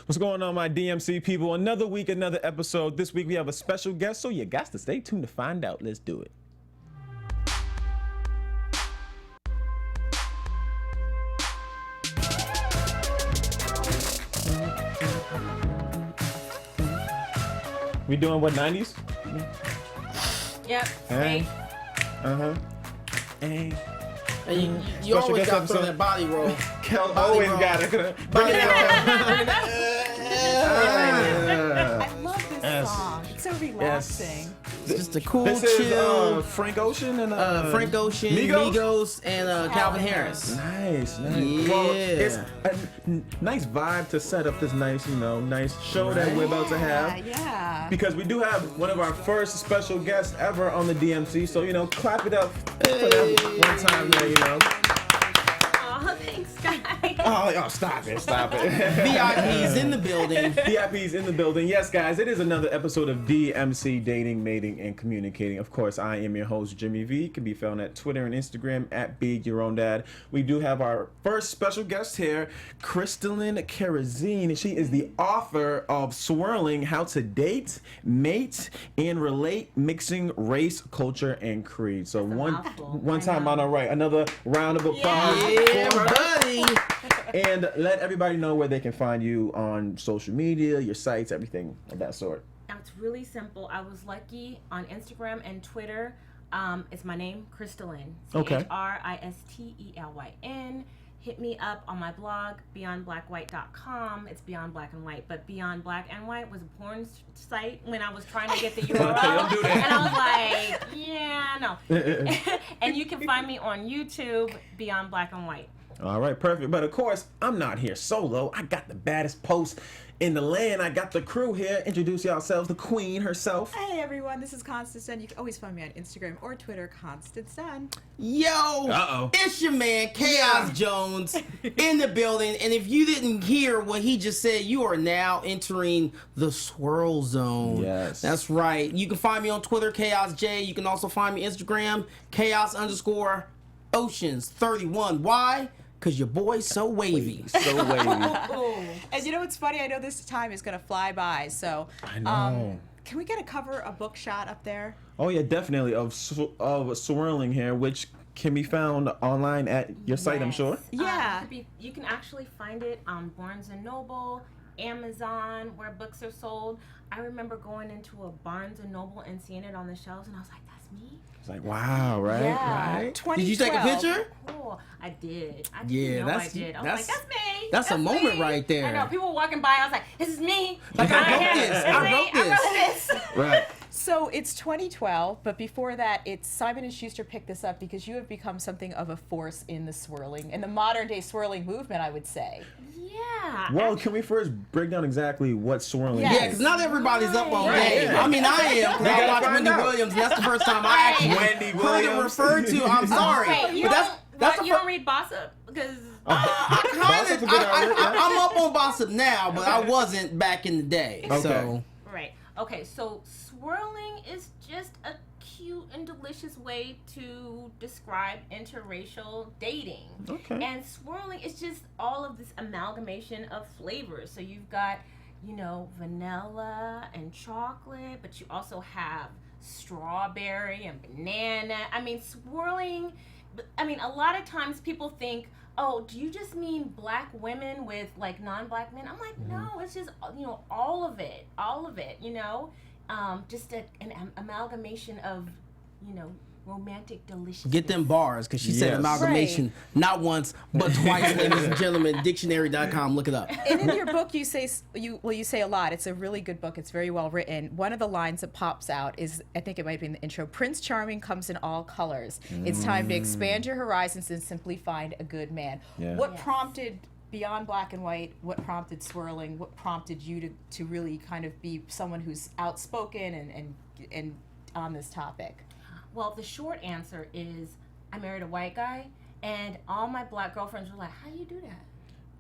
What's going on, my DMC people? Another week, another episode. This week we have a special guest, so you got to stay tuned to find out. Let's do it. We doing what, 90s? Yep. Hey. Hey. And you always got to throw that body roll. Kel always got it. Body roll. I love this song. It's so relaxing. It's just a cool, This chill. is Frank Ocean and Frank Ocean, Migos, and Calvin Harris. Nice. Yeah. Well, it's a nice vibe to set up this nice show that we're about to have. Yeah. Because we do have one of our first special guests ever on the DMC, so clap it up for that one time there, Oh, thanks, guys. Oh, stop it. VIP's in the building. VIP's in the building. Yes, guys, it is another episode of DMC Dating, Mating, and Communicating. Of course, I am your host, Jimmy V. Can be found at Twitter and Instagram at Be Your Own Dad. We do have our first special guest here, Christelyn Karazin. She is the author of Swirling: How to Date, Mate, and Relate, Mixing Race, Culture, and Creed. So one time on our right, another round of applause. Yeah, buddy. And let everybody know where they can find you on social media, your sites, everything of that sort. Now, it's really simple. I was lucky on Instagram and Twitter. It's my name, Christelyn. Okay. CHRISTELYN. Hit me up on my blog, beyondblackwhite.com. It's Beyond Black and White, but Beyond Black and White was a porn site when I was trying to get the URL. Don't do that. And I was like, yeah, no. And you can find me on YouTube, Beyond Black and White. All right, perfect. But of course, I'm not here solo. I got the baddest post in the land. I got the crew here. Introduce yourselves, the queen herself. Hey everyone, this is Constance Dunn. You can always find me on Instagram or Twitter, Constance Dunn. Yo, it's your man, Chaos Jones, in the building. And if you didn't hear what he just said, you are now entering the swirl zone. Yes. That's right. You can find me on Twitter, Chaos J. You can also find me Instagram, Chaos_Oceans31. Why? Because your boy's so wavy. So wavy. And you know what's funny? I know this time is going to fly by, so I know. Can we get a book shot up there? Oh, yeah, definitely. Of Swirling here, which can be found online at your site, I'm sure. Yeah. You can actually find it on Barnes & Noble, Amazon, where books are sold. I remember going into a Barnes & Noble and seeing it on the shelves, and I was like, that's me? It's like, wow, right? Yeah. Right? 2012. Did you take a picture? Cool. I did. I Yeah, I did. I was like, that's me. That's a moment me. right there. I know. People were walking by. I was like, this is me. Like, I wrote this. Right. So it's 2012, but before that, it's Simon & Schuster picked this up because you have become something of a force in the swirling, in the modern day swirling movement, I would say. Yeah. Well, can we first break down exactly what swirling Yes. Yeah, because not everybody's up on Right. game. Yeah. I mean, I am, because I watch Wendy Williams, and that's the first time I actually Wendy heard it Williams. referred to. I'm sorry. Wait, you but that's don't, the you don't read Gossip? Because... Gossip's a good outlet, yeah. I'm up on Gossip now, but I wasn't back in the day. Okay. So Right. Okay, so swirling is just a cute and delicious way to describe interracial dating. Okay. And swirling is just all of this amalgamation of flavors. So you've got, vanilla and chocolate, but you also have strawberry and banana. I mean, swirling, a lot of times people think, oh, do you just mean black women with like non-black men? I'm like, no, it's just all of it, just an amalgamation of romantic deliciousness. get them bars, because she said Yes. amalgamation not once but twice, ladies and gentlemen. Dictionary.com, look it up. And in your book, you say a lot. It's a really good book. It's very well written. One of the lines that pops out is, I think it might be in the intro, Prince Charming comes in all colors. It's time to expand your horizons and simply find a good man. Yeah. What Yes. prompted Beyond Black and White? What prompted Swirling? What prompted you to really kind of be someone who's outspoken and on this topic? Well, the short answer is I married a white guy, and all my black girlfriends were like, how do you do that?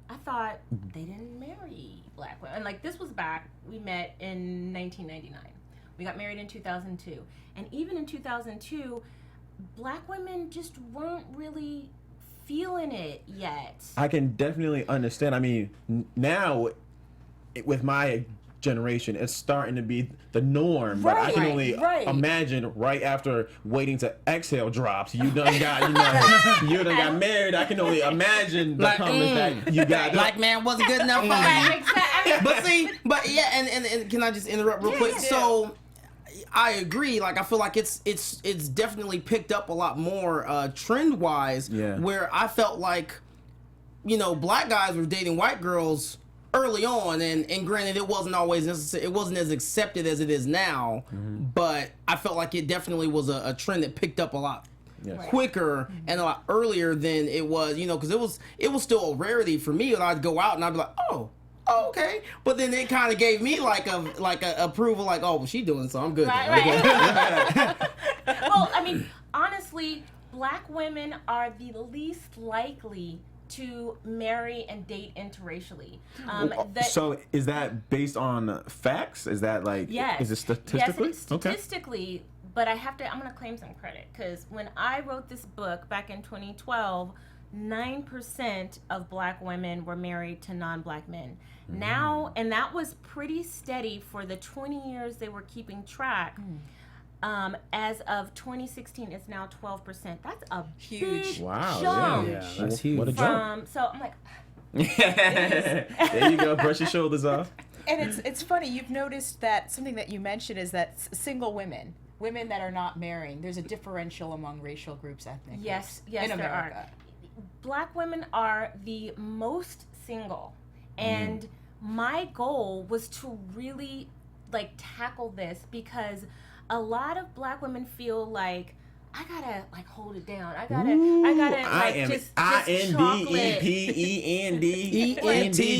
I thought they didn't marry black women. And like, this was back, we met in 1999. We got married in 2002. And even in 2002, black women just weren't really feeling it yet. I can definitely understand. I mean, now with my generation, it's starting to be the norm. But I can only imagine right after waiting to exhale drops, you done got, you done got married. I can only imagine the comments that you got. Black man wasn't good enough for me. But and can I just interrupt real quick? Yeah. So I agree. Like, I feel like it's definitely picked up a lot more trend wise. Yeah. Where I felt like, black guys were dating white girls early on, and granted, it wasn't always necessary. It wasn't as accepted as it is now, but I felt like it definitely was a trend that picked up a lot quicker and a lot earlier than it was. Because it was still a rarity for me, and I'd go out and I'd be like, oh, okay, but then it kind of gave me like a approval, like, oh, well, she doing so, I'm good. Right. Well, I mean, honestly, black women are the least likely to marry and date interracially. So is that based on facts? Is that like, yes. is it statistically? Yes, statistically, but I'm going to claim some credit, because when I wrote this book back in 2012, 9% of black women were married to non-black men. Now, and that was pretty steady for the 20 years they were keeping track. As of 2016, it's now 12%. That's a Huge. big Wow, jump. Yeah, that's huge. What a jump. So I'm like, there you go, brush your shoulders off. And it's funny, you've noticed that something that you mentioned is that single women that are not marrying, there's a differential among racial groups, ethnic yes, groups in there America. are. Black women are the most single, and my goal was to really tackle this, because a lot of black women feel like, I gotta hold it down. I gotta just INDEPENDENT.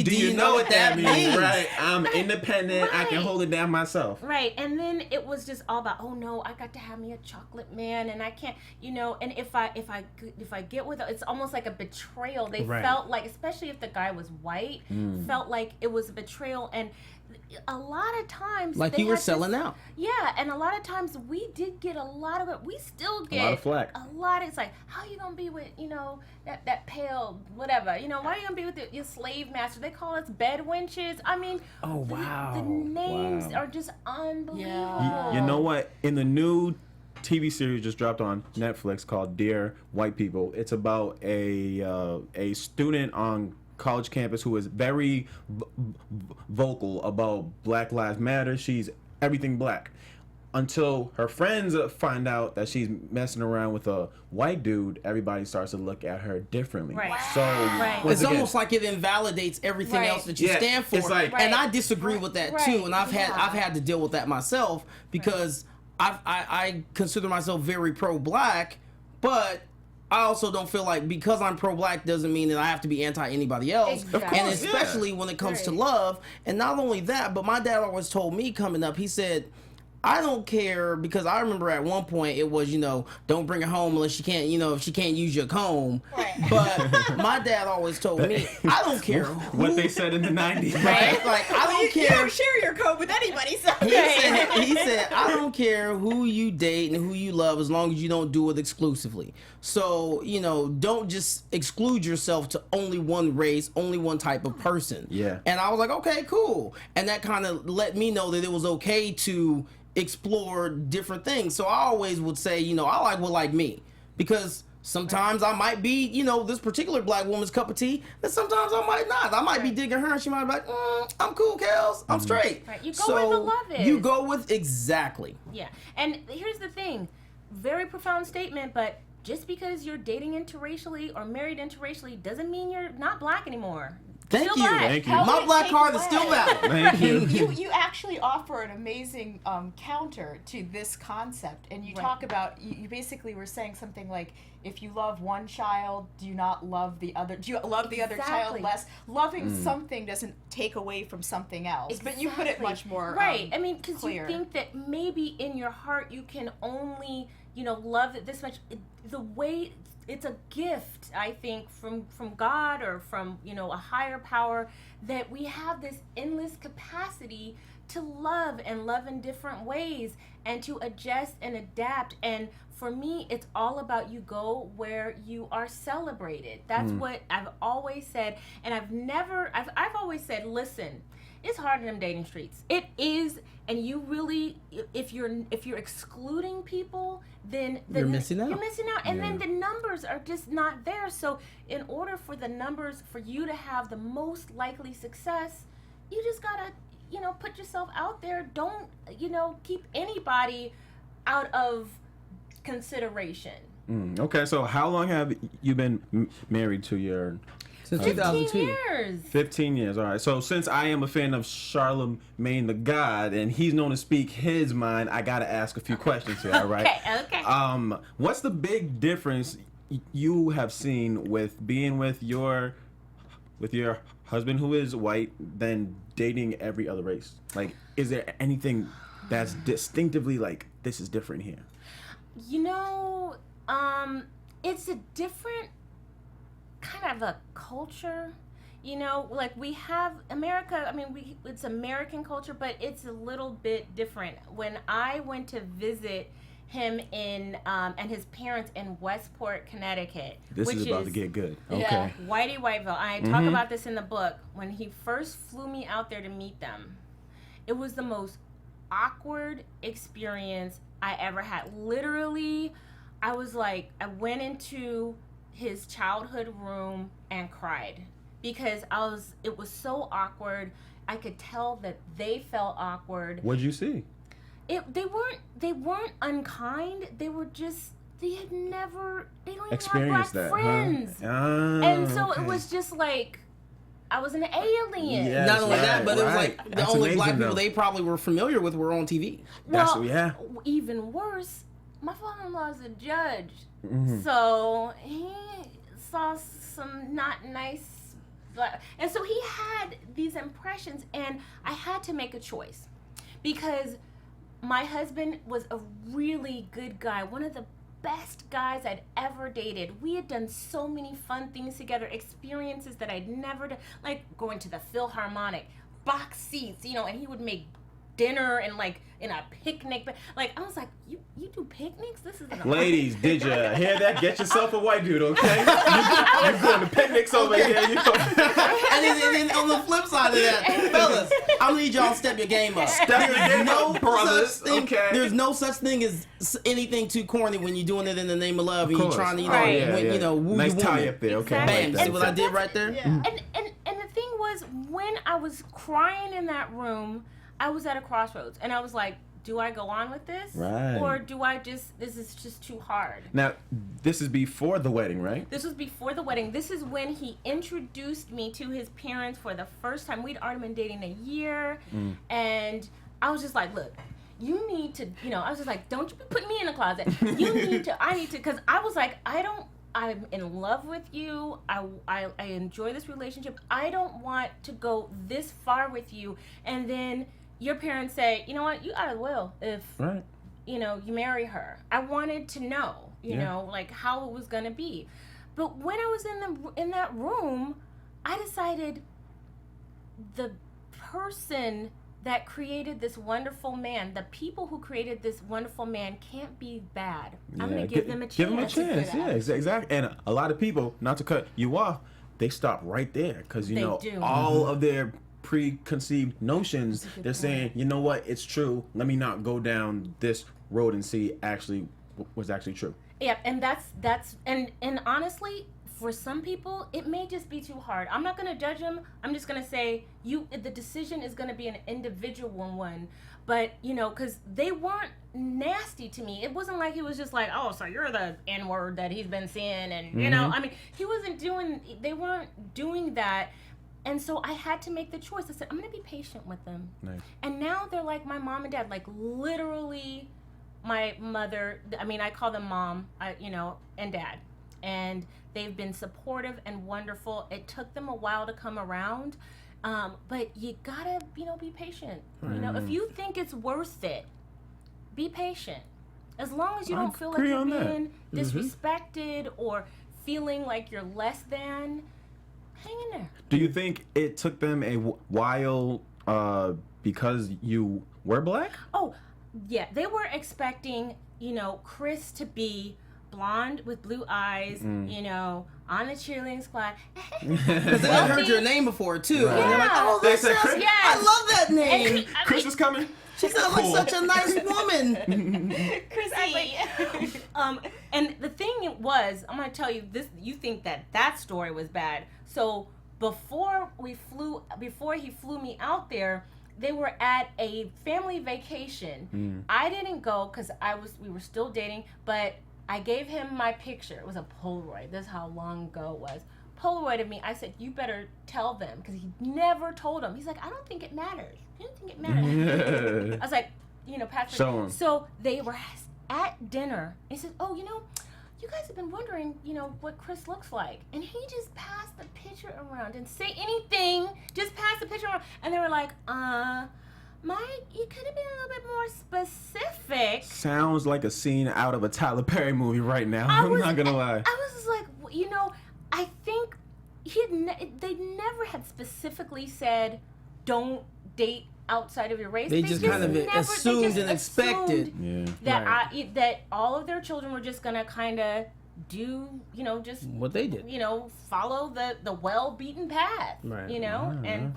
Do you know what that means? Right. I'm independent. I can hold it down myself. Right. And then it was just all about, oh no, I got to have me a chocolate man, and I can't, and if I get with it, it's almost like a betrayal. They felt like, especially if the guy was white, felt like it was a betrayal. And a lot of times, like you were selling out. Yeah, and a lot of times we did get a lot of it. We still get a lot of flack. It's like, how you gonna be with that pale whatever? Why are you gonna be with your slave master? They call us bed wenches. I mean, oh wow, the names are just unbelievable. Yeah. You know what? In the new TV series just dropped on Netflix called Dear White People, it's about a student on college campus who is very vocal about Black Lives Matter. She's everything black, until her friends find out that she's messing around with a white dude. Everybody starts to look at her differently. Right. So it's almost like it invalidates everything else that you stand for. It's like, and I disagree with that too. And I've had to deal with that myself, because I consider myself very pro-black, but I also don't feel like because I'm pro-black doesn't mean that I have to be anti-anybody else. Exactly. And especially when it comes to love. And not only that, but my dad always told me coming up, he said, I don't care, because I remember at one point it was, don't bring her home unless she can't, if she can't use your comb. Right. But my dad always told me, I don't care what they said in the 90s. Right? Like, I don't care. You don't share your comb with anybody. So. He said, I don't care who you date and who you love, as long as you don't do it exclusively. So, don't just exclude yourself to only one race, only one type of person. Yeah. And I was like, okay, cool. And that kind of let me know that it was okay to explore different things. So I always would say, I like what like me, because sometimes I might be, this particular black woman's cup of tea, and sometimes I might not. I might be digging her, and she might be like, I'm cool, Kels. I'm straight. Right. You go where the love is. You go with exactly. Yeah. And here's the thing, very profound statement, but just because you're dating interracially or married interracially doesn't mean you're not black anymore. Thank you. Thank you. My black card is still valid. Thank you. You actually offer an amazing counter to this concept, and you talk about, you basically were saying something like, if you love one child, do you not love the other? Do you love the other child less? Loving something doesn't take away from something else. Exactly. But you put it much more I mean, because you think that maybe in your heart you can only, love it this much. The way it's a gift, I think, from God or from, a higher power, that we have this endless capacity to love and love in different ways and to adjust and adapt. And for me, it's all about you go where you are celebrated. That's what I've always said. And I've always said, listen, it's hard in them dating streets. It is, and you really, if you're excluding people, then You're missing out. You're missing out, and then the numbers are just not there. So, in order for the numbers for you to have the most likely success, you just gotta, put yourself out there. Don't, keep anybody out of consideration. Okay, so how long have you been married to your... Since 15 2002. years. 15 years, all right. So since I am a fan of Charlemagne the God, and he's known to speak his mind, I gotta ask a few questions here, all right? Okay. What's the big difference you have seen with being with your husband who is white than dating every other race? Like, is there anything that's distinctively like, this is different here? It's a different kind of a culture, like we have America. I mean, it's American culture, but it's a little bit different. When I went to visit him and his parents in Westport, Connecticut, This is about to get good. Okay. yeah, Whitey Whiteville. I talk about this in the book. When he first flew me out there to meet them, it was the most awkward experience I ever had. Literally, I went into his childhood room and cried because it was so awkward. I could tell that they felt awkward. What'd you see? They weren't unkind. They don't even have Experienced black that, friends. huh? And so it was just like I was an alien. Yeah. Not only that, but it was right. like the That's only black amazing, people though. they probably were familiar with were on TV. Even worse, my father-in-law is a judge. Mm-hmm. So he saw some not nice, and so he had these impressions, and I had to make a choice because my husband was a really good guy, one of the best guys I'd ever dated. We had done so many fun things together, experiences that I'd never done, like going to the Philharmonic, box seats, and he would make dinner and like in a picnic, but like I was like, you do picnics? This isn't a Ladies, did you hear that? Get yourself a white dude, okay? You're going to picnics over here. And then on the flip side of that, fellas, I need y'all to step your game up. brothers. Okay. There's no such thing as anything too corny when you're doing it in the name of love and you're trying to, woo nice your tie woman. up there. Okay. Exactly. Bam, Like see that. what I did right there? Yeah. And the thing was, when I was crying in that room, I was at a crossroads, and I was like, do I go on with this? Right. Or do I this is just too hard. Now, this is before the wedding, right? This was before the wedding. This is when he introduced me to his parents for the first time. We'd already been dating a year, and I was just like, look, you need to, I was just like, don't you be putting me in a closet. I need to, because I was like, I'm in love with you. I enjoy this relationship. I don't want to go this far with you. And then your parents say, you know what, you out of the will if, Right. you marry her. I wanted to know, like how it was going to be. But when I was in that room, I decided the person that created this wonderful man, the people who created this wonderful man can't be bad. I'm going to give them a chance. Give them a chance. Yeah, exactly. And a lot of people, not to cut you off, they stop right there because They do. all of their preconceived notions. They're saying, you know what, it's true. Let me not go down this road and see actually was actually true. Yeah, and that's and honestly, for some people, it may just be too hard. I'm not going to judge them. I'm just going to say the decision is going to be an individual one. But, because they weren't nasty to me. It wasn't like he was just like, oh, so you're the N-word that he's been seeing. And, I mean, they weren't doing that. And so I had to make the choice. I said, I'm going to be patient with them. Nice. And now they're like my mom and dad, like literally my mother. I mean, I call them mom, and dad. And they've been supportive and wonderful. It took them a while to come around, but you gotta, be patient. If you think it's worth it, be patient. As long as you don't feel like you're being disrespected or feeling like you're less than, hang in there. Do you think it took them a while because you were black? Oh, yeah. They were expecting, Chris to be blonde with blue eyes, on the cheerleading squad. Because they had heard your name before, too. Right. And they're like, oh, They this said is, Chris? I love that name. Chris is coming? She sounds Cool. like such a nice woman. Exactly. And the thing was, I'm gonna tell you this. You think that story was bad. So before he flew me out there, they were at a family vacation. I didn't go because we were still dating, but I gave him my picture. It was a Polaroid. This is how long ago it was. Polaroid of me. I said, you better tell them, because he never told them. He's like, I don't think it matters. I don't think it matters. I was like, Patrick. Show 'em. So they were at dinner. He said, oh, you guys have been wondering, what Chris looks like. And he just passed the picture around. Didn't say anything. Just passed the picture around. And they were like, Mike, you could have been a little bit more specific. Sounds like a scene out of a Tyler Perry movie right now. I'm not gonna lie. I was just like, I think they never had specifically said, don't date outside of your race. They just kind of assumed and expected that all of their children were just gonna kind of do, just what they did. Follow the well-beaten path. Right. And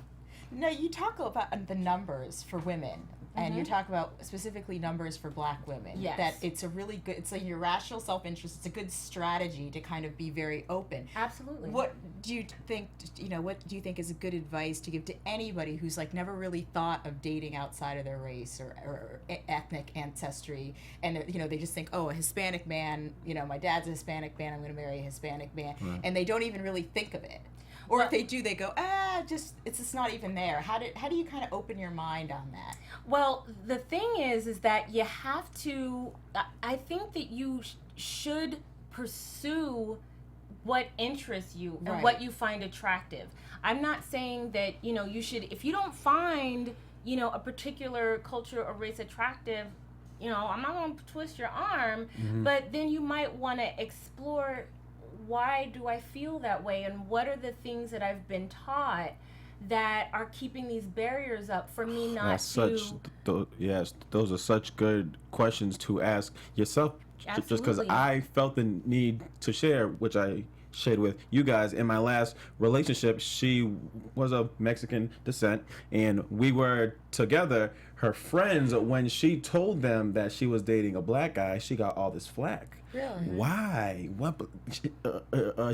No, you talk about the numbers for women, and you talk about specifically numbers for black women. Yes. That it's a really good, it's like your rational self-interest. It's a good strategy to kind of be very open. Absolutely. What do you think, what do you think is a good advice to give to anybody who's like never really thought of dating outside of their race or ethnic ancestry, and they just think, oh, a Hispanic man, my dad's a Hispanic man, I'm going to marry a Hispanic man, and they don't even really think of it. Or if they do, they go, it's just not even there. How do you kind of open your mind on that? Well, the thing is that you have to, I think that you should pursue what interests you and what you find attractive. I'm not saying that, you should, if you don't find, a particular culture or race attractive, I'm not going to twist your arm, but then you might want to explore, why do I feel that way, and what are the things that I've been taught that are keeping these barriers up for me not Yes, those are such good questions to ask yourself. Absolutely. Just because I felt the need to share, which I shared with you guys in my last relationship. She was of Mexican descent, and we were together. Her friends, when she told them that she was dating a black guy, she got all this flack. Really? Why? What?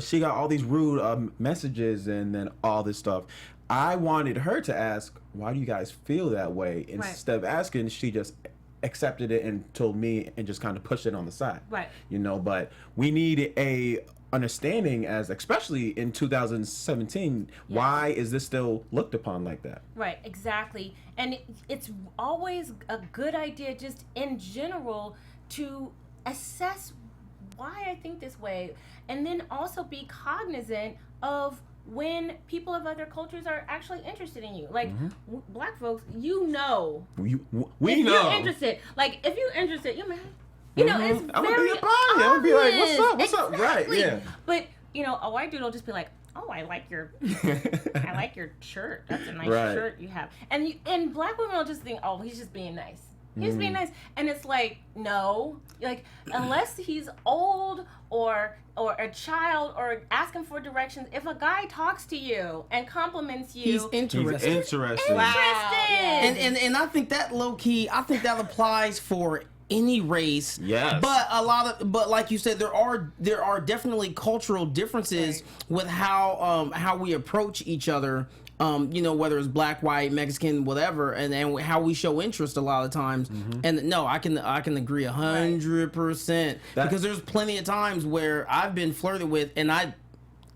She got all these rude messages and then all this stuff. I wanted her to ask, why do you guys feel that way? Instead of asking, she just accepted it and told me and just kind of pushed it on the side. Right. But we need a understanding, as especially in 2017, why is this still looked upon like that? Right, exactly. And it's always a good idea, just in general, to assess why I think this way, and then also be cognizant of when people of other cultures are actually interested in you. Like, black folks, we know. If you're interested, if you're interested, it's I'm very gonna be a body. I'm gonna be like, what's up? Right, Exactly. yeah. But a white dude will just be like, oh, I like your shirt. That's a nice shirt you have. And black women will just think, oh, he's just being nice. He's being nice. And it's like, no. Unless he's old or a child or asking for directions, if a guy talks to you and compliments you, he's interested. Wow. And I think that low key, that applies for any race. Yes. But like you said, there are definitely cultural differences with how we approach each other. Whether it's black, white, Mexican, whatever, and how we show interest a lot of times. And no, I can agree 100%, because there's plenty of times where I've been flirted with and I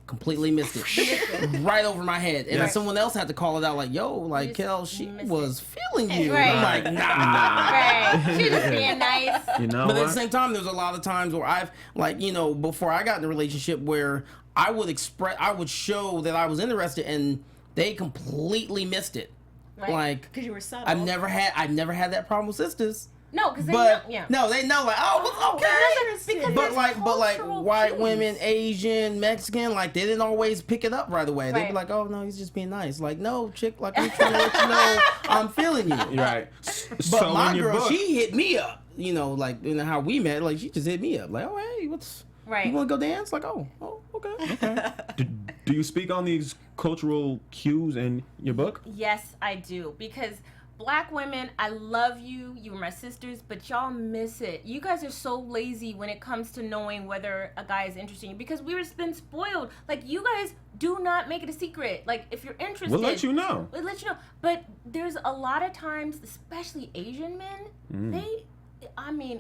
completely missed it right over my head, and someone else had to call it out, like, yo, like, Kel, she was feeling you. Right. I'm like, nah. Right. She was being nice. But at the same time, there's a lot of times where I've, before I got in a relationship, where I would show that I was interested, and they completely missed it. Right. Like, Because you were subtle. I've never had that problem with sisters. No, because they But know, yeah. no, they know like, oh, okay. Because But there's like cultural white cues. women, Asian, Mexican, like they didn't always pick it up right away. They'd be Right. like, oh no, he's just being nice. Like, no, chick, like I'm trying to let you know I'm feeling you. Right. But So my in your girl, book, she hit me up. You know, like how we met. Like she just hit me up. Like, oh hey, what's Right. you want to go dance? Like, oh okay. do you speak on these cultural cues in your book? Yes, I do. Because Black women, I love you. You were my sisters, but y'all miss it. You guys are so lazy when it comes to knowing whether a guy is interested in you because we were been spoiled. Like, you guys do not make it a secret. Like, if you're interested, We'll let you know. We'll let you know. But there's a lot of times, especially Asian men,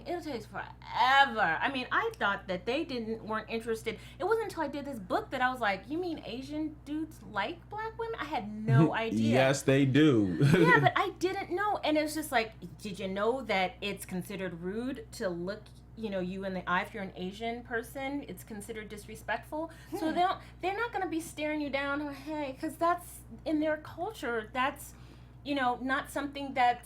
it'll take forever. I mean, I thought that they weren't interested. It wasn't until I did this book that I was like, you mean Asian dudes like Black women? I had no idea. Yes, they do. Yeah, but I didn't know. And it was just like, did you know that it's considered rude to look, you in the eye if you're an Asian person? It's considered disrespectful. So they're not going to be staring you down, hey, because that's in their culture. That's not something that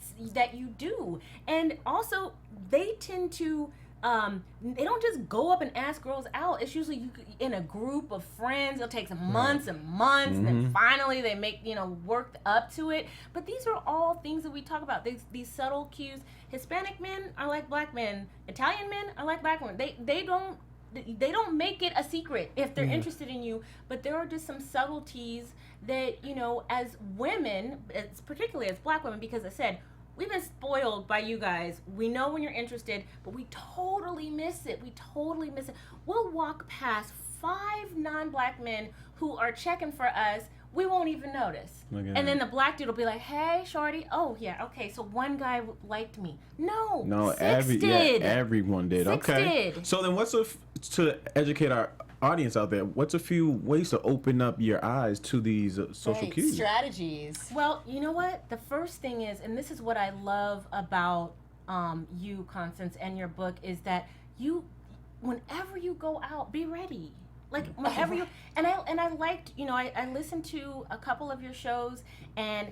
you do. And also, they tend to, they don't just go up and ask girls out. It's usually in a group of friends. It'll take some months and months, and then finally they make, work up to it. But these are all things that we talk about. These subtle cues. Hispanic men are like Black men. Italian men are like Black women. They don't make it a secret if they're interested in you, but there are just some subtleties that, as women, particularly as Black women, because I said, we've been spoiled by you guys. We know when you're interested, but we totally miss it. We'll walk past 5 non-Black men who are checking for us. We won't even notice. And then the Black dude will be like, hey, shorty. Oh, yeah, okay, so one guy liked me. No, 6 did. Everyone did. 6 okay. did. So then to educate our audience out there, what's a few ways to open up your eyes to these social Right, cues? strategies. Well, you know what? The first thing is, and this is what I love about you, Constance, and your book, is that whenever you go out, be ready. Like whenever you and I liked, I listened to a couple of your shows, and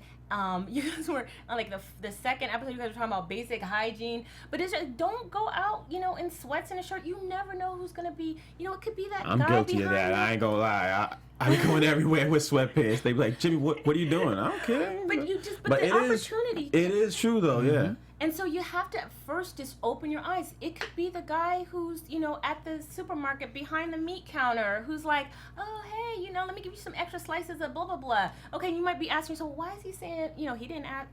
you guys were on like the second episode. You guys were talking about basic hygiene, but it's just don't go out, in sweats and a shirt. You never know who's gonna be. It could be that I'm guy guilty of behind that. you. I ain't gonna lie. I be going everywhere with sweatpants. They be like, Jimmy, what are you doing? I don't care. But the opportunity. It is true though, yeah. And so you have to at first just open your eyes. It could be the guy who's, at the supermarket behind the meat counter who's like, oh, hey, let me give you some extra slices of blah, blah, blah. Okay, you might be asking, so why is he saying, he didn't ask,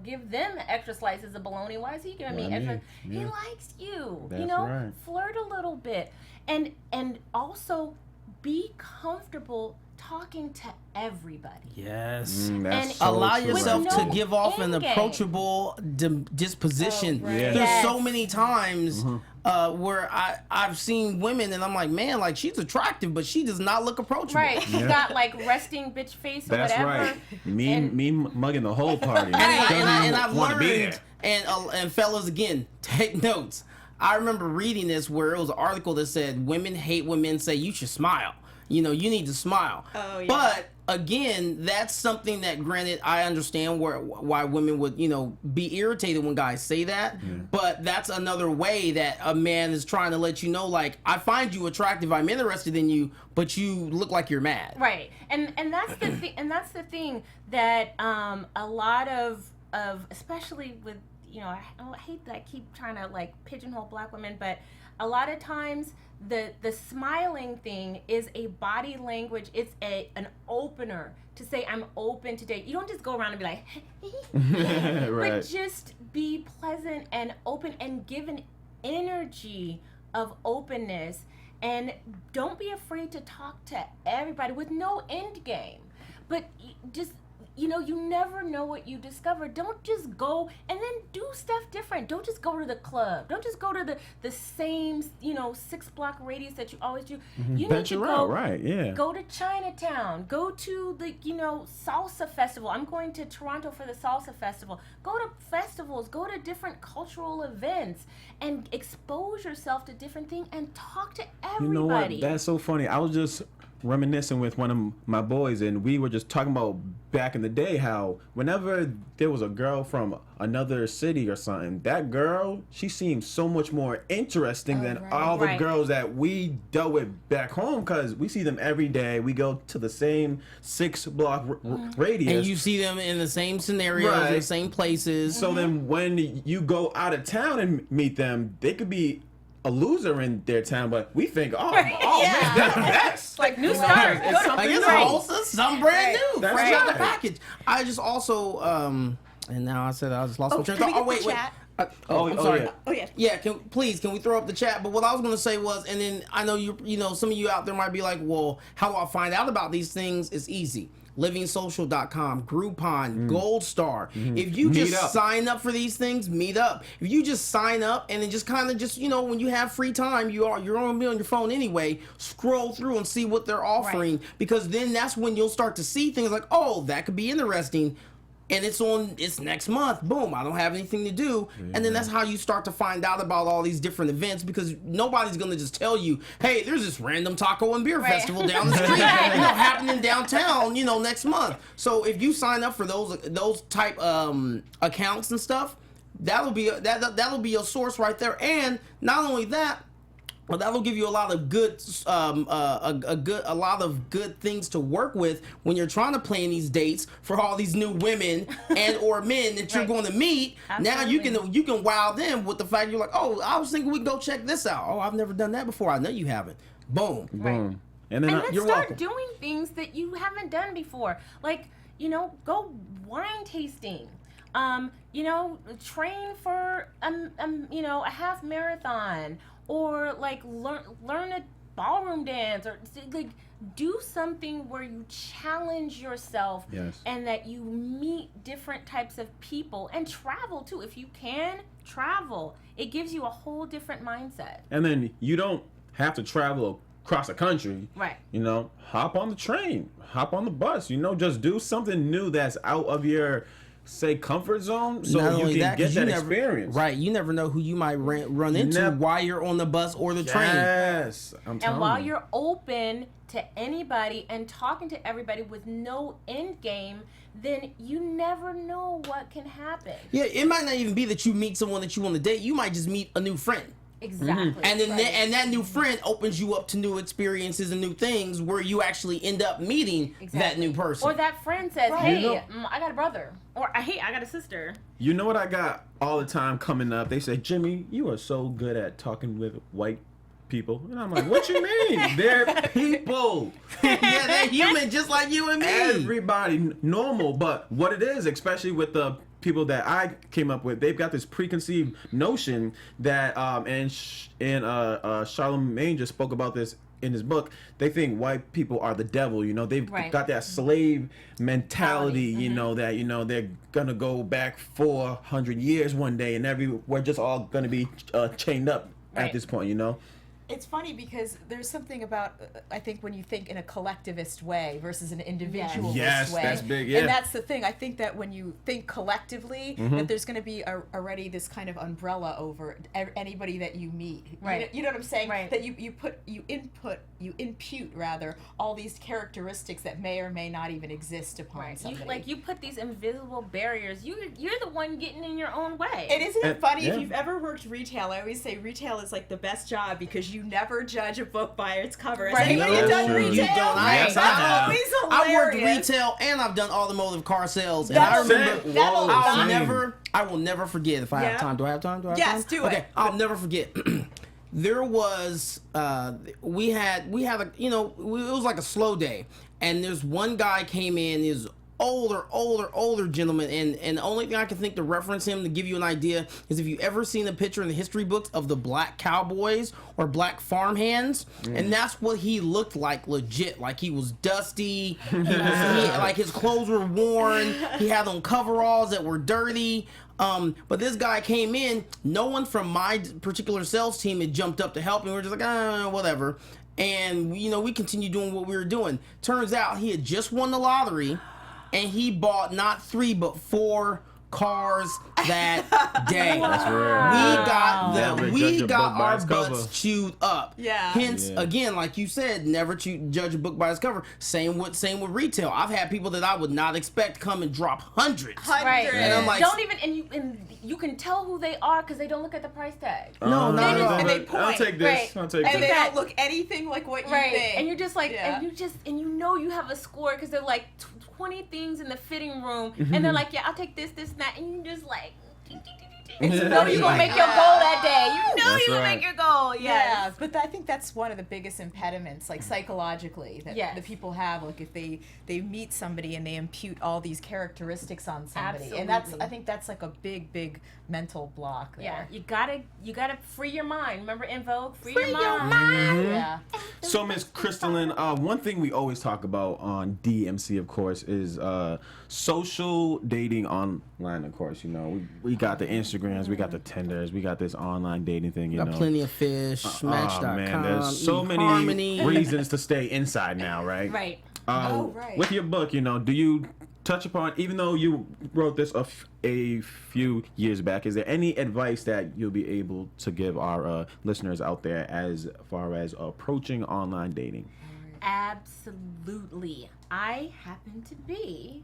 give them extra slices of bologna. Why is he giving me extra? Yeah. He likes you, That's right. Flirt a little bit. And also be comfortable talking to everybody. Yes. That's And so Allow true. yourself With to no give off an end game. approachable disposition. Oh, right. Yeah. There's so Yes. many times where I've seen women and I'm like, man, like she's attractive, but she does not look approachable. Right. He's got like resting bitch face or That's whatever. right. Me mugging the whole party. And I've want to be learned, there. and fellas, again, take notes. I remember reading this where it was an article that said women hate when men say you should smile. You need to smile. Oh, yeah. But again, that's something that, granted, I understand why women would, be irritated when guys say that. But that's another way that a man is trying to let you know, like, I find you attractive, I'm interested in you, but you look like you're mad. Right. And that's the thing. And that's the thing that a lot of especially with I hate that I keep trying to like pigeonhole Black women, but a lot of times the smiling thing is a body language. It's an opener to say I'm open to date. You don't just go around and be like, Right. but just be pleasant and open and give an energy of openness, and don't be afraid to talk to everybody with no end game, but just you never know what you discover. Don't just go and then do stuff different. Don't just go to the club. Don't just go to the same 6-block radius that you always do. You need to Venture go out, right? Yeah. Go to Chinatown. Go to the salsa festival. I'm going to Toronto for the salsa festival. Go to festivals. Go to different cultural events and expose yourself to different things and talk to everybody. You know what? That's so funny. I was just reminiscing with one of my boys, and we were just talking about back in the day how whenever there was a girl from another city or something, that girl, she seemed so much more interesting than all the Right. girls that we dealt with back home, because we see them every day. We go to the same 6-block radius. And you see them in the same scenarios, in the Right. same places. So then when you go out of town and meet them, they could be a loser in their town, but we think, oh man, they're the best. Like new stars. It's something Like, it's new. also something brand new, That's fresh out the right. package. I just also, and now I said I just lost my train of can we thought. get the chat? I'm sorry. yeah. Oh, yeah. Yeah, can we throw up the chat? But what I was going to say was, and then I know you know, some of you out there might be like, well, how do I find out about these things? It's easy. LivingSocial.com, Groupon, Gold Star. If you Meet just up. sign up for these things, meet up. If you just sign up and then just kind of just, you know, when you have free time, you're on your phone anyway, scroll through and see what they're offering, because then that's when you'll start to see things like, oh, that could be interesting. And it's next month. Boom, I don't have anything to do. And then that's how you start to find out about all these different events, because nobody's going to just tell you, hey, there's this random taco and beer festival down the street, happening downtown, next month. So if you sign up for those type accounts and stuff, that'll be a source right there. And not only that, well, that'll give you a lot of good, a lot of good things to work with when you're trying to plan these dates for all these new women and or men that you're going to meet. Absolutely. Now you can wow them with the fact you're like, oh, I was thinking we can go check this out. Oh, I've never done that before. I know you haven't. Boom. Boom. And then And let's you're start welcome. doing things that you haven't done before. Like, go wine tasting. Train for a half marathon, or like learn a ballroom dance, or like do something where you challenge yourself. Yes. And that you meet different types of people, and travel too. If you can travel, it gives you a whole different mindset. And then you don't have to travel across the country. Right. Hop on the train, hop on the bus, just do something new that's out of your, say, comfort zone, so Not you only can that, get 'cause you that never- experience. Right. You never know who you might run into Never. while you're on the bus or the train. Yes. I'm telling And while you. you're open to anybody and talking to everybody with no end game, then you never know what can happen. Yeah, it might not even be that you meet someone that you want to date. You might just meet a new friend. Exactly. And then Right. and that new friend opens you up to new experiences and new things where you actually end up meeting that new person. Or that friend says, Right. hey, I got a brother. Or, hey, I got a sister. You know what I got all the time coming up? They say, Jimmy, you are so good at talking with white people. And I'm like, what you mean? They're people. Yeah, they're human just like you and me. Everybody normal. But what it is, especially with the people that I came up with, they've got this preconceived notion that, Charlemagne just spoke about this in his book. They think white people are the devil. They've Right. got that slave mentality. That they're gonna go back 400 years one day, and we're just all gonna be chained up Right. at this point. It's funny because there's something about, I think, when you think in a collectivist way versus an individualist Yes, way. that's big, yeah. And that's the thing. I think that when you think collectively, that there's going to be already this kind of umbrella over anybody that you meet. Right. You know what I'm saying? Right. That you impute rather all these characteristics that may or may not even exist upon Right. somebody. You put these invisible barriers. You're the one getting in your own way. And isn't it And- funny yeah. if you've ever worked retail? I always say retail is like the best job because you never judge a book by its cover. Has Right. anybody No, done true. retail? You don't. Yes, I That's have. always I worked hilarious. retail and I've done automotive car sales. And I That'll- remember that'll- I will never forget if I have Yeah. time. Do I have time? Yes, do Okay, it. I'll never forget. There was we had a it was like a slow day, and there's one guy came in, is older gentleman, and the only thing I can think to reference him to give you an idea is if you ever seen a picture in the history books of the black cowboys or black farmhands, and that's what he looked like, legit. Like he was dusty, like his clothes were worn, he had on coveralls that were dirty. But this guy came in, no one from my particular sales team had jumped up to help him. We were just like, whatever. And we continued doing what we were doing. Turns out he had just won the lottery, and he bought not 3 but 4 cars that day. That's We rare. got Never judge a we book got by our its butts cover. chewed up. Yeah. Hence, Yeah. again, like you said, never judge a book by its cover. Same with retail. I've had people that I would not expect come and drop hundreds. Right. And I'm like, Don't even, and you can tell who they are because they don't look at the price tag. No, not at all. And they I'll point. take this. Right. I'll take And this. they don't look anything like what you Right. think. And you're just like, Yeah. and you know you have a score because they're like 20 things in the fitting room, and they're like, yeah, I'll take this, and that, and you just like, and you know you're gonna make your goal that day. You know That's you're gonna right. make your goal. Yeah, Yes. but I think that's one of the biggest impediments, like psychologically, that Yes. the people have. Like if they meet somebody and they impute all these characteristics on somebody, and Absolutely. I think that's like a big mental block Yeah, there. you gotta free your mind. Remember In Vogue? Free Free your your mind. Yeah. So, Miss Christelyn, one thing we always talk about on DMC, of course, is social dating online. Of course, you know we got the Instagrams, we got the Tinders, we got this online dating thing. You got know, plenty of fish, Match.com, oh man, there's so many eHarmony. reasons to stay inside now, right? Right. Right. With your book, you know, do you touch upon, even though you wrote this a few years back, is there any advice that you'll be able to give our listeners out there as far as approaching online dating? Absolutely. I happen to be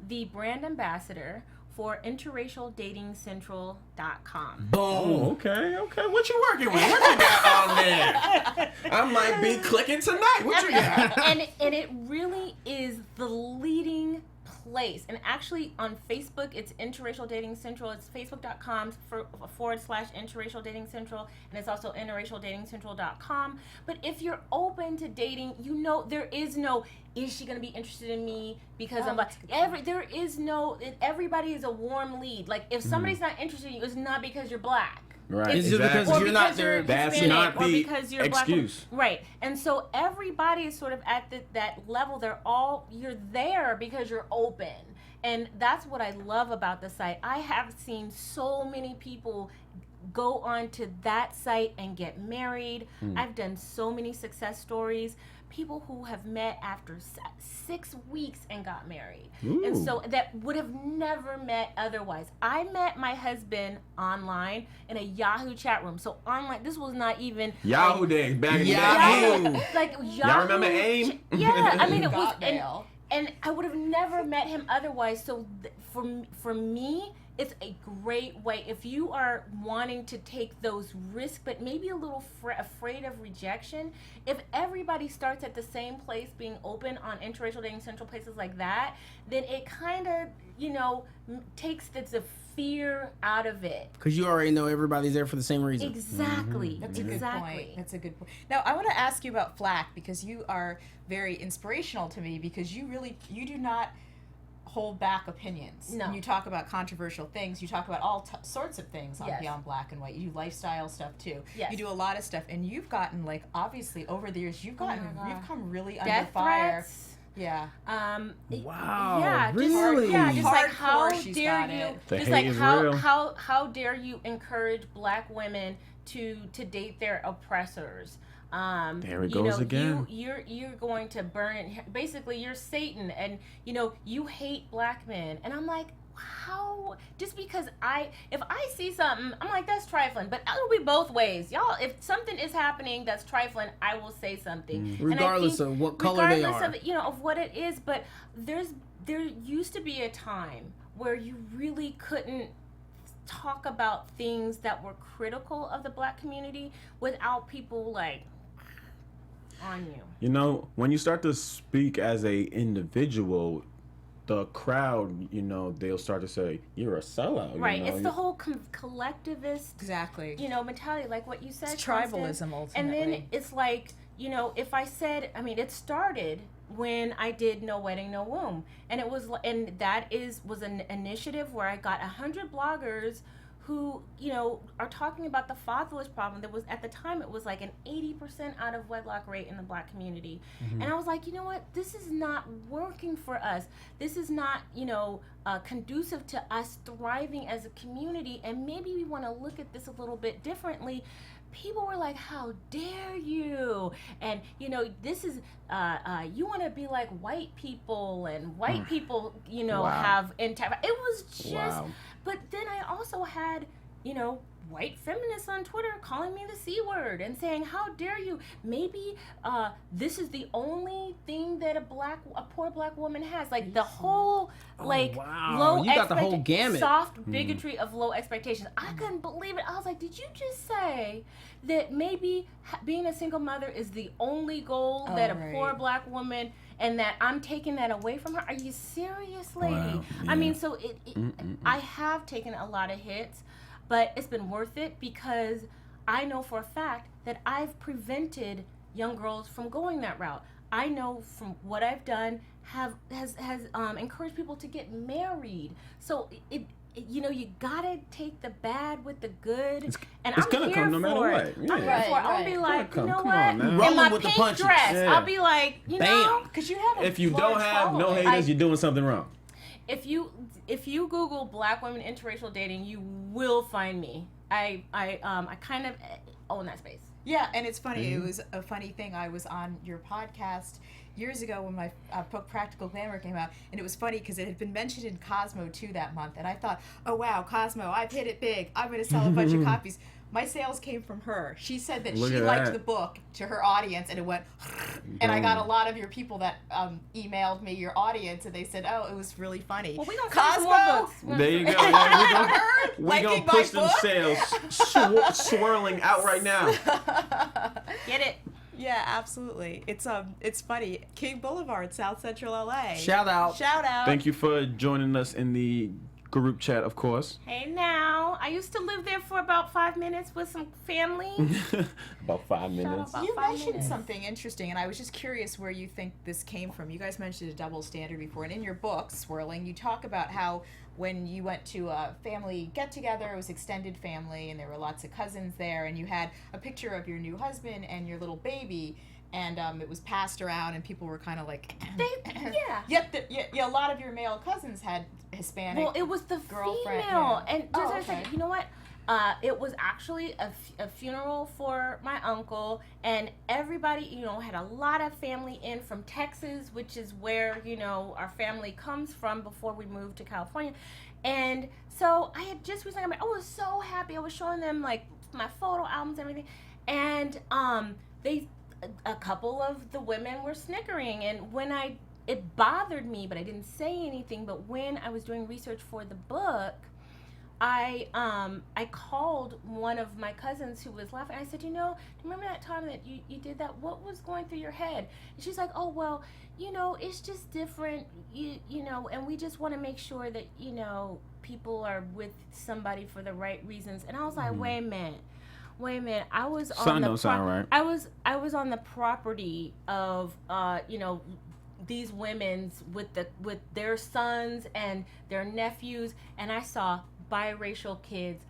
the brand ambassador for interracialdatincentral.com. Boom. Oh, okay. What you working with? What you got on there? I might be clicking tonight. What you got? and it really is the leading place. And actually on Facebook, it's Interracial Dating Central. It's facebook.com/Interracial Dating Central, and it's also interracialdatincentral.com. But if you're open to dating, you know there is no, is she going to be interested in me because I'm like, there is no, everybody is a warm lead. Like if somebody's not interested in you, it's not because you're black. Right. It's just because Or you're not because there. you're That's Hispanic, not or the because you're excuse. Black. Right. And so everybody is sort of at that level. You're there because you're open. And that's what I love about the site. I have seen so many people go on to that site and get married. I've done so many success stories. People who have met after 6 weeks and got married. Ooh. And so that would have never met otherwise. I met my husband online in a Yahoo chat room. So online, this was not even Yahoo like, days back in the day. Yahoo. like Yahoo. Y'all remember AIM? Yeah, I mean it was, Got mail. and I would have never met him otherwise. So for me, it's a great way if you are wanting to take those risks, but maybe a little afraid of rejection. If everybody starts at the same place, being open on Interracial Dating Central, places like that, then it kind of takes the fear out of it. Because you already know everybody's there for the same reason. Exactly. That's a exactly. good point. That's a good point. Now, I want to ask you about Flack because you are very inspirational to me because you do not hold back opinions. No. When you talk about controversial things, you talk about all sorts of things on Yes. Beyond Black and White. You do lifestyle stuff too. Yes. You do a lot of stuff, and you've gotten obviously over the years, you've God. come really under Death fire. threats. Yeah. Wow, Yeah, really? just like Hardcore, how she's dare got you? it. The Just hate like is real. how dare you encourage Black women to date their oppressors? There it goes again. You're going to burn. Basically, you're Satan, and you hate Black men. And I'm like, how? Just because if I see something, I'm like, that's trifling. But it'll be both ways, y'all. If something is happening that's trifling, I will say something, And I Regardless think- of what color they regardless are. of of what it is. But there used to be a time where you really couldn't talk about things that were critical of the Black community without people on you. You know, when you start to speak as a individual, the crowd, they'll start to say, you're a sellout. Right. You know? It's the whole collectivist, Exactly. mentality, like what you said. It's Constance. tribalism ultimately. And then it's like, if I said, it started when I did No Wedding, No Womb. And that was an initiative where I got 100 bloggers who, are talking about the fatherless problem. That was, at the time, it was like an 80% out of wedlock rate in the Black community. And I was like, you know what? This is not working for us. This is not, conducive to us thriving as a community. And maybe we want to look at this a little bit differently, people were like, how dare you? And, you know, this is, you want to be like white people, and white people, you know, Wow. have it was just, Wow. but then I also had, you know, white feminists on Twitter calling me the C word and saying, how dare you? Maybe this is the only thing that a poor black woman has. Like the whole, like, wow. low You got the whole gamut. soft bigotry of low expectations. I couldn't believe it. I was like, did you just say that maybe being a single mother is the only goal that a poor black woman, and that I'm taking that away from her? Are you serious, lady? Wow. Yeah. I mean, so I have taken a lot of hits, but it's been worth it because I know for a fact that I've prevented young girls from going that route. I know from what I've done has encouraged people to get married. So you know, you gotta take the bad with the good, and it's I'm gonna here come no matter for what. it. Yeah. I'm here for it. I'll Right. be It's like, gonna you know come on what? now. In Rolling my with the pink punches. dress, Yeah. I'll be like, you know, Because you have a If you don't large have no following. haters, you're doing something wrong. if you Google black women interracial dating, you will find me. I kind of own that space. Yeah, and it's funny. It was a funny thing. I was on your podcast years ago when my book Practical Glamour came out, and it was funny because it had been mentioned in Cosmo too that month, and I thought, oh wow, Cosmo, I've hit it big. I'm going to sell a bunch of copies. My sales came from her. She said that Look she at liked that. the book to her audience, and it went, and I got a lot of your people that emailed me, your audience, and they said, oh, it was really funny. Well, we gonna sell some more books. There you go. Yeah, we Liking gonna my push them book? sales swirling out right now. Get it? Yeah, absolutely. It's funny. King Boulevard, South Central LA. Shout out. Shout out. Thank you for joining us in the group chat, of course. Hey now, I used to live there for about 5 minutes with some family. About 5 minutes. About You 5 mentioned minutes. something interesting, and I was just curious where you think this came from. You guys mentioned a double standard before, and in your book, Swirling, you talk about how when you went to a family get-together, it was extended family, and there were lots of cousins there, and you had a picture of your new husband and your little baby, and it was passed around, and people were kind of like, Yeah. Yet, a lot of your male cousins had Hispanic. Well, it was the girlfriend, female, yeah. and just Oh, as I said, okay. you know what? It was actually a funeral for my uncle, and everybody, you know, had a lot of family in from Texas, which is where, you know, our family comes from before we moved to California. And so I had just recently, I was so happy. I was showing them like my photo albums and everything, and a couple of the women were snickering, and when it bothered me, but I didn't say anything. But when I was doing research for the book, I called one of my cousins who was laughing. I said, you know, do you remember that time that you did that? What was going through your head? And she's like, oh, well, you know, it's just different, you know, and we just want to make sure that, you know, people are with somebody for the right reasons. And I was like, wait a minute. I was on don't sound right. I was on the property of you know, these women's with their sons and their nephews, and I saw biracial kids.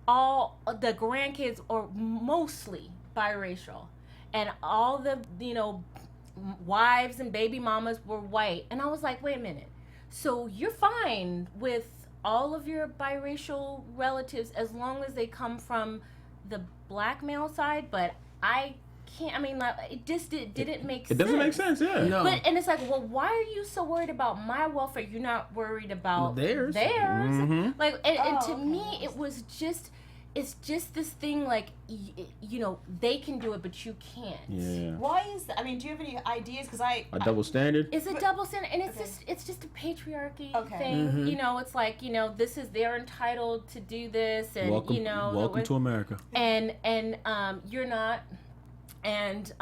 All the grandkids are mostly biracial, and all the, you know, wives and baby mamas were white. And I was like, wait a minute, so you're fine with all of your biracial relatives as long as they come from the black male side, but I can't. I mean, like, it just didn't make sense. It doesn't make sense, yeah. No. But and it's like, well, why are you so worried about my welfare? You're not worried about Theirs. Mhm. Like, and to okay. me, it's just this thing, like, you know, they can do it, but you can't. Yeah. Why is that? I mean, do you have any ideas? Because A double standard? It's a But- double standard, and Okay. it's just a patriarchy Okay. thing. Mhm. You know, it's like, you know, they're entitled to do this, and Welcome, you know, welcome to America. and you're not. And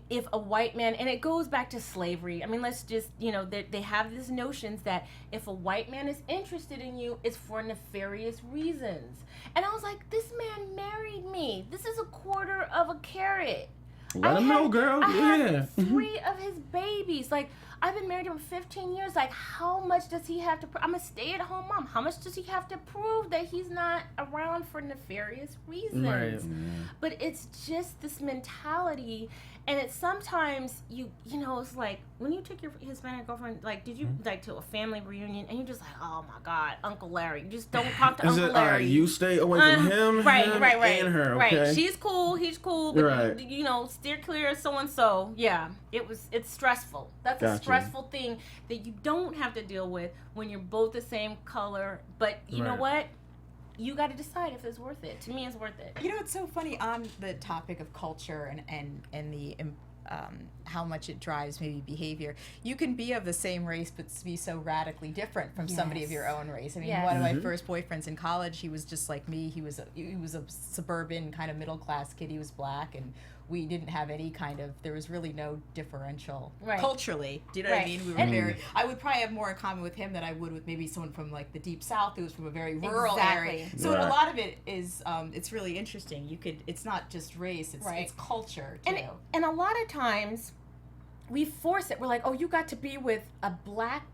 if a white man, and it goes back to slavery. I mean, let's just, you know, they have these notions that if a white man is interested in you, it's for nefarious reasons. And I was like, this man married me. This is a quarter of a carrot. Let him know, girl. I Yeah. had 3 of his babies. Like, I've been married to him 15 years. Like, how much does he have to I'm a stay-at-home mom. How much does he have to prove that he's not around for nefarious reasons? Right. But it's just this mentality, and it's sometimes you know, it's like when you took your Hispanic girlfriend, like, did you like to a family reunion and you're just like, oh my God, Uncle Larry, just don't talk to Uncle Larry. You stay away from him, right, and her, okay? Right. She's cool, he's cool, but Right. you know, steer clear of so and so. Yeah, it's stressful. That's a stressful thing that you don't have to deal with when you're both the same color. But you know what? You got to decide if it's worth it. To me, it's worth it. You know, it's so funny on the topic of culture and the how much it drives maybe behavior. You can be of the same race but be so radically different from somebody of your own race. I mean, one of my first boyfriends in college, he was just like me. He was a suburban kind of middle class kid. He was black, and we didn't have any kind of, there was really no differential culturally. Do you know what I mean? We were I would probably have more in common with him than I would with maybe someone from like the deep south who was from a very rural area. So a lot of it is, it's really interesting. It's not just race, it's culture too. And a lot of times we force it. We're like, oh, you got to be with a black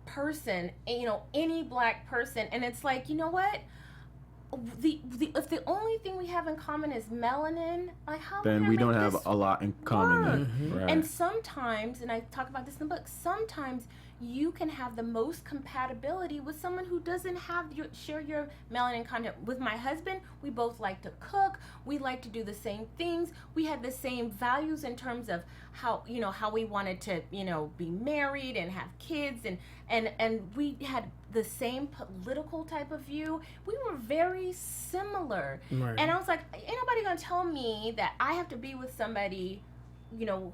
person, you know, any black person. And it's like, you know what? If the only thing we have in common is melanin, like how then we don't have a lot in common. Right. And sometimes, and I talk about this in the book, sometimes you can have the most compatibility with someone who doesn't have share your melanin content. With my husband, we both like to cook. We like to do the same things. We had the same values in terms of how we wanted to, be married and have kids, and we had the same political type of view. We were very similar. Right. And I was like, ain't nobody gonna tell me that I have to be with somebody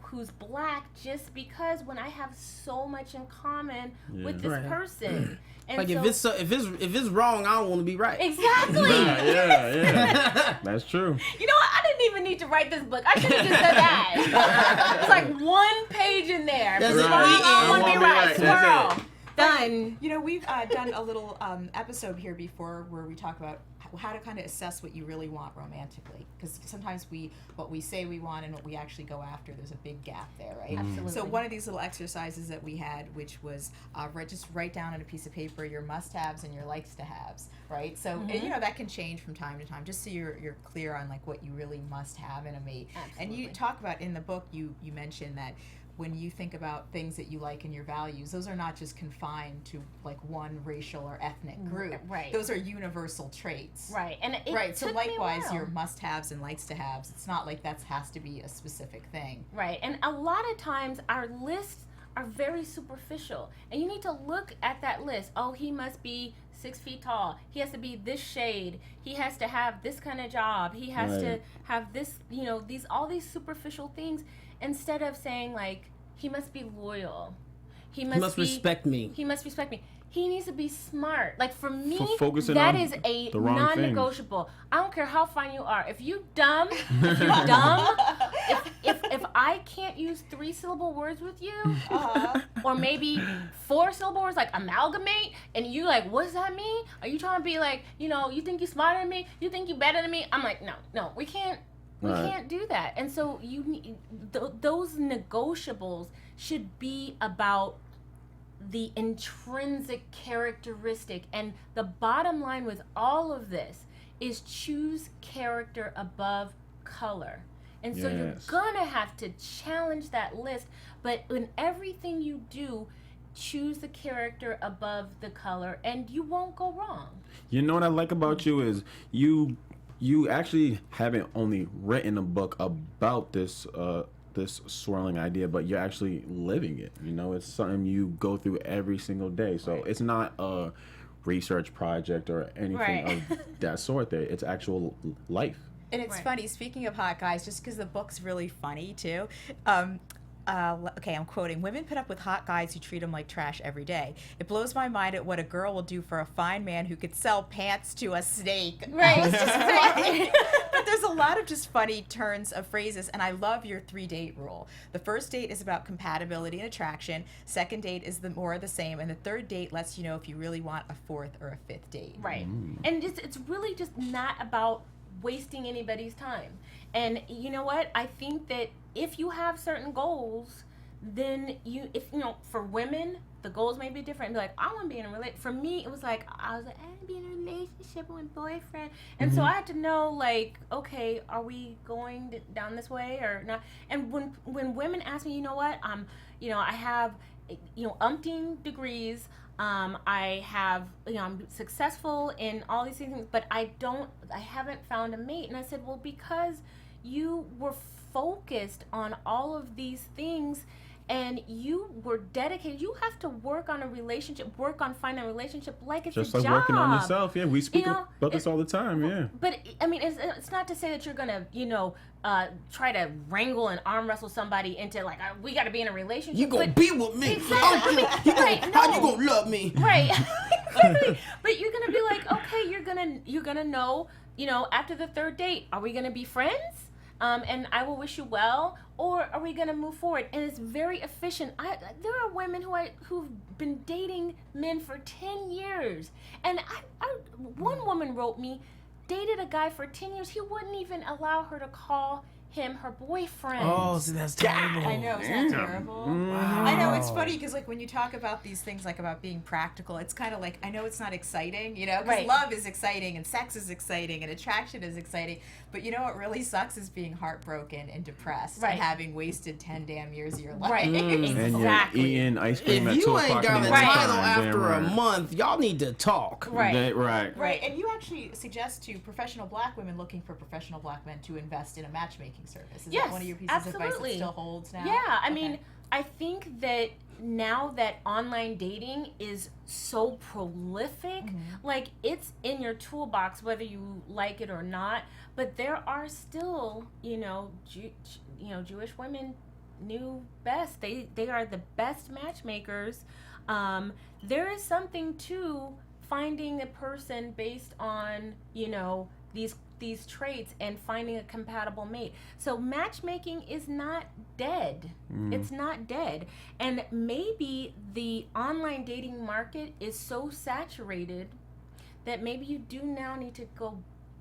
who's black just because when I have so much in common with this person. And like if it's wrong, I don't want to be right. Exactly. Yeah. That's true. You know what? I didn't even need to write this book. I should have just said that. It's like one page in there. That's Wrong, I want to be right. Squirrel. Done. We've done a little episode here before where we talk about how to kind of assess what you really want romantically, because sometimes what we say we want and what we actually go after, there's a big gap there, right? Absolutely. So one of these little exercises that we had, which was just write down on a piece of paper your must-haves and your likes-to-haves, right? So that can change from time to time, just so you're clear on like what you really must have in a mate. Absolutely. And you talk about in the book, you mentioned that when you think about things that you like and your values, those are not just confined to like one racial or ethnic group. Right. Those are universal traits. Right. And so likewise, your must-haves and likes-to-haves, it's not like that has to be a specific thing. Right. And a lot of times our lists are very superficial. And you need to look at that list. Oh, he must be 6 feet tall. He has to be this shade. He has to have this kind of job. He has to have this, all these superficial things, instead of saying like, he must be loyal. He must respect me. He must respect me. He needs to be smart. Like for me, that is a the wrong non-negotiable. things. I don't care how fine you are. If you're dumb, if I can't use 3-syllable words with you, or maybe 4-syllable words like amalgamate, and you like, what does that mean? Are you trying to be like, you think you're smarter than me? You think you're better than me? I'm like, no, we can't. We can't do that. And so you need those negotiables should be about the intrinsic characteristic. And the bottom line with all of this is choose character above color. And so you're gonna have to challenge that list, but in everything you do, choose the character above the color, and you won't go wrong. You know what I like about you is you actually haven't only written a book about this this swirling idea, but you're actually living it. It's something you go through every single day. So it's not a research project or anything of that sort there. It's actual life. And it's funny, speaking of hot guys, just because the book's really funny too. Okay, I'm quoting, "Women put up with hot guys who treat them like trash every day. It blows my mind at what a girl will do for a fine man who could sell pants to a snake." Right. But there's a lot of just funny turns of phrases, and I love your 3-date rule. The first date is about compatibility and attraction. Second date is the more of the same, and the third date lets you know if you really want a fourth or a fifth date. Right. And it's really just not about wasting anybody's time. And you know what? I think that if you have certain goals, then for women, the goals may be different. Be like, I want to be in a relationship. For me, it was like, I want to be in a relationship with my boyfriend. And so I had to know, like, okay, are we going down this way or not? And when women ask me, you know what, I have, umpteen degrees. I have, I'm successful in all these things, but I haven't found a mate. And I said, well, because you were focused on all of these things and you were dedicated. You have to work on a relationship, work on finding a relationship like it's just a like job. working on yourself. Yeah, we speak about this all the time. Yeah. But I mean, it's not to say that you're gonna, try to wrangle and arm wrestle somebody into like, we got to be in a relationship. You gonna be with me? Exactly. How you gonna love me? Right. Exactly. But you're gonna be like, okay, you're gonna know, after the third date, are we gonna be friends? And I will wish you well, or are we gonna move forward? And it's very efficient. There are women who've been dating men for 10 years, and one woman wrote me, dated a guy for 10 years. He wouldn't even allow her to call him her boyfriend. Oh, so that's terrible. I know, isn't that terrible? Wow. I know, it's funny because like when you talk about these things like about being practical, it's kind of like, I know it's not exciting, because Right. love is exciting and sex is exciting and attraction is exciting, but what really sucks is being heartbroken and depressed Right. and having wasted 10 damn years of your life. Right. And Exactly. you're eating ice cream If at 2 you o'clock ain't got in a the Right. title morning, after damn a right. month, y'all need to talk. Right. Right. Right, and you actually suggest to professional black women looking for professional black men to invest in a matchmaking service. Is Yes, that one of your pieces of advice that absolutely. still holds now? Yeah, I Okay. mean, I think that now that online dating is so prolific, like it's in your toolbox whether you like it or not. But there are still, Jewish women knew best. They are the best matchmakers. There is something to finding a person based on, these traits and finding a compatible mate. So matchmaking is not dead. It's not dead. And maybe the online dating market is so saturated that maybe you do now need to go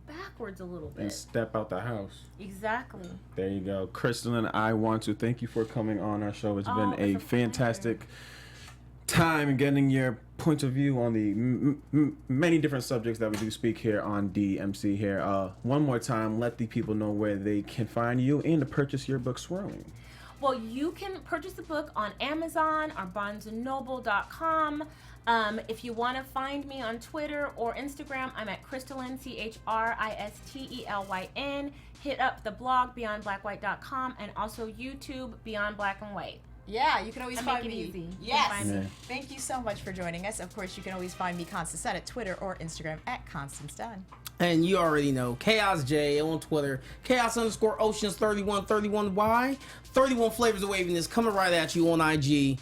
backwards a little And bit. step out the house. Exactly. There you go. Christelyn, I want to thank you for coming on our show. It's been a it's a fantastic time getting your point of view on the many different subjects that we do speak here on DMC here. One more time, let the people know where they can find you and to purchase your book, Swirling. Well, you can purchase the book on Amazon or BarnesandNoble.com. If you want to find me on Twitter or Instagram, I'm at Christelyn, Christelyn. Hit up the blog, BeyondBlackWhite.com, and also YouTube, Beyond Black and White. Yeah, you can always I find make it me. easy. You can Yes. find me. Yeah. Thank you so much for joining us. Of course, you can always find me, Constance Dunn, at Twitter or Instagram at Constance Dunn. And you already know, Chaos J on Twitter, Chaos_Oceans3131Y, 31 Flavors of Waviness coming right at you on IG.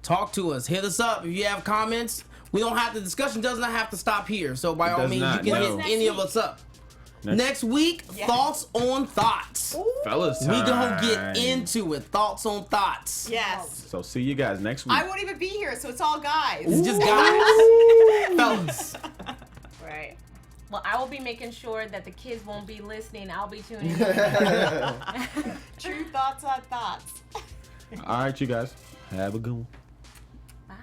Talk to us, hit us up if you have comments. The discussion does not have to stop here. So by all does means, not, you can no. hit any of us up. Next week, Yes. thoughts on thoughts. Fellas We time. gonna get into it. Thoughts on thoughts. Yes. So see you guys next week. I won't even be here, so it's all guys. It's just guys. Fellas. Right. Well, I will be making sure that the kids won't be listening. I'll be tuning in. True thoughts on thoughts. All right, you guys. Have a good one. Bye.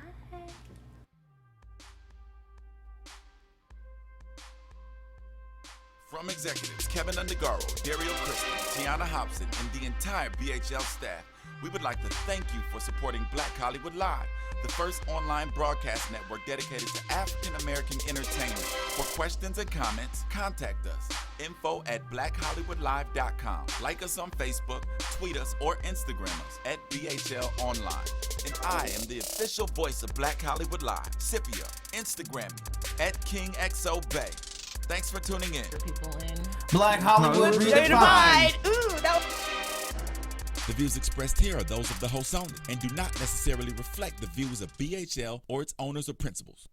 From executives Keven Undergaro, Dario Christie, Tiana Hobson, and the entire BHL staff, we would like to thank you for supporting Black Hollywood Live, the first online broadcast network dedicated to African American entertainment. For questions and comments, contact us. info@blackhollywoodlive.com. Like us on Facebook, tweet us, or Instagram us at BHL Online. And I am the official voice of Black Hollywood Live, Scipio. Instagram me at KingXOBay. Thanks for tuning in. People in. Black Hollywood redefined. Redefined. Ooh, that was... The views expressed here are those of the host only and do not necessarily reflect the views of BHL or its owners or principals.